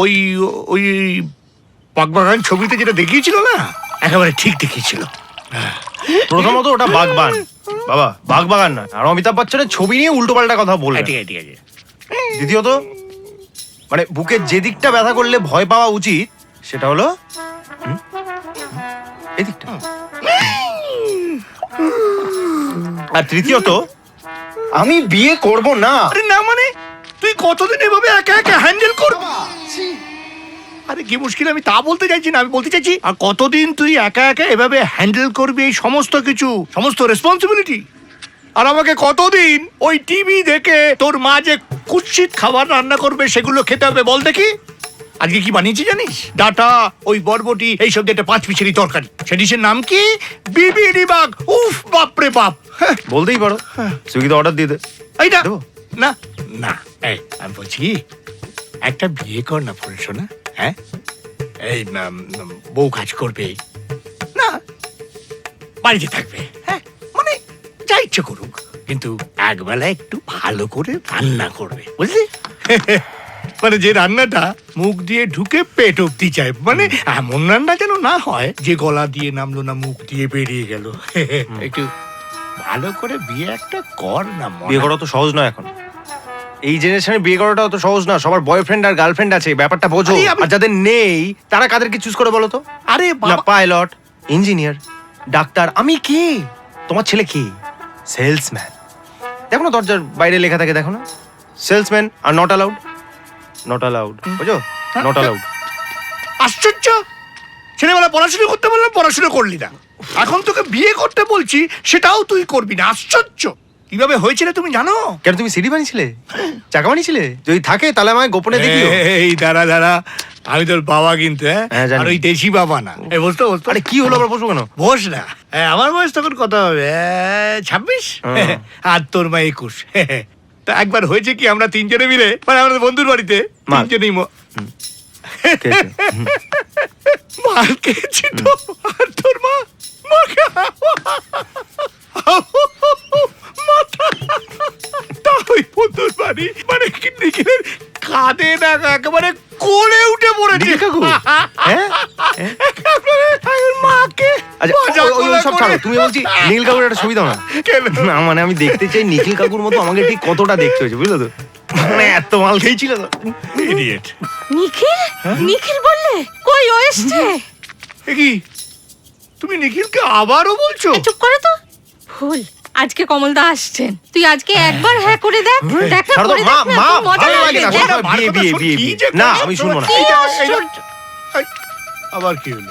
ওই ওই বাগবাগান ছবিতে যেটা দেখিয়েছিল না, একেবারে ঠিক দেখিয়েছিল। প্রথমত ওটা বাগবান বাবা, বাগবাগান না। আর অমিতাভ বচ্চনের ছবি নিয়ে উল্টো পাল্টা কথা বলবে। ঠিক আছে ঠিক আছে। দ্বিতীয়ত মানে বুকে যে দিকটা ব্যথা করলে ভয় পাওয়া উচিত সেটা হলো এই দিকটা। আর তৃতীয়ত আমি বিয়ে করব না। আরে না মানে তুই কতদিন এভাবে একা একা হ্যান্ডেল করবি? আরে কি মুশকিল, আমি তা বলতে চাইছি না, আমি বলতে চাইছি আর কতদিন তুই একা একা এভাবে হ্যান্ডেল করবি এই সমস্ত কিছু, সমস্ত রেসপন্সিবিলিটি? আর আমাকে কতদিন ওই টিভি দেখে তোর মা যে কুৎসিত খাবার রান্না করবে সেগুলো খেতে হবে বল দেখি? আজকে কি বানিয়েছি জানিস? ডাটা, ওই বরবটি, এইসব দিয়ে একটা 5 পিসেরই তরকারি। সে ডিশের নাম কি? বিবিডি বাগ। উফ বাপরে বাপ। বলতেই পারো, সুইগিতে অর্ডার দিয়ে দে। এইটা দেবো? না না, এই আমি বলছি একটা বিয়ে কর না ফুলসোনা। হ্যাঁ, এই বউ কাজ করবে না, বাড়িতে থাকবে, হ্যাঁ মানে যা ইচ্ছে করুক, কিন্তু একবেলা একটু ভালো করে রান্না করবে, বুঝলি? মানে যে রান্নাটা মুখ দিয়ে ঢুকে পেট অব্দি যায়, মানে এমন রান্না যেন না হয় যে গলা দিয়ে নামলো না মুখ দিয়ে বেরিয়ে গেল। একটু ভালো করে বিয়ে একটা কর না। বিয়ে করা তো সহজ নয় এখন, এই জেনারেশনে বিয়ে করাটা তো সহজ না। সবার বয়ফ্রেন্ড আর গার্লফ্রেন্ড আছে, ব্যাপারটা বোঝো। আর যাদের নেই তারা কাদেরকে চুজ করে বলো তো? আরে না পাইলট, ইঞ্জিনিয়ার, ডাক্তার। আমি কি? তোমার ছেলে কি? সেলসম্যান। দেখো না দরজার বাইরে লেখা থাকে, দেখো না, salesman are not allowed. Not allowed, বুঝো? Not allowed. আশ্চর্য, ছেলেবেলা পড়াশোনা করতে বললাম, পড়াশোনা করলি না, এখন তোকে বিয়ে করতে বলছি সেটাও তুই করবি না। আশ্চর্য, কিভাবে হয়েছিল তুমি জানো? কেন তুমি সিডি বানিয়েছিলে, চাকা বানিয়েছিলে? যদি থাকে তাহলে আমায় গোপনে দেখিও। এই দাঁড়া দাঁড়া, আমি তোর বাবা কিন্তু, হ্যাঁ জানি। আর ওই দেশি বাবা না। এই বসতো বসতো। আরে কি হলো, আবার বসবো কেন? বস না, আমার বয়স তখন কত হবে? 26, আর তোর মা 21। তা একবার হয়েছে কি, আমরা তিনজনে মিলে, মানে আমাদের বন্ধুর বাড়িতে তিনজনেই মার খেয়েছি তো। আর তোর মা ওই বন্ধুর বাড়ি মানে নিখিলের কাঁদে না, একেবারে কোলে উঠে পড়েছে। মাকে সব ছাড়ো, তুমি বলছি নীল কাকুর একটা ছবি দাও না। না মানে আমি দেখতে চাই নিখিল কাকুর মতো আমাকে ঠিক কতটা দেখতে হয়েছে, বুঝলো তো? মানে এত মাল খেয়েছিল তো। ইডিয়েট। নিখিল? নিখিল বললে? কই ও এসছে? কি তুমি নিখিলকে আবারও বলছো? চুপ করো তো। ভুল, আজকে কমলদা আসছেন, তুই আজকে একবার হ্যাঁ করে দেখ, দেখা করে দেখ না, তোর মজা লাগবে। বিয়ে বিয়ে বিয়ে। না আমি শুনবো না। কি আশ্চর্য। আবার কি হলো?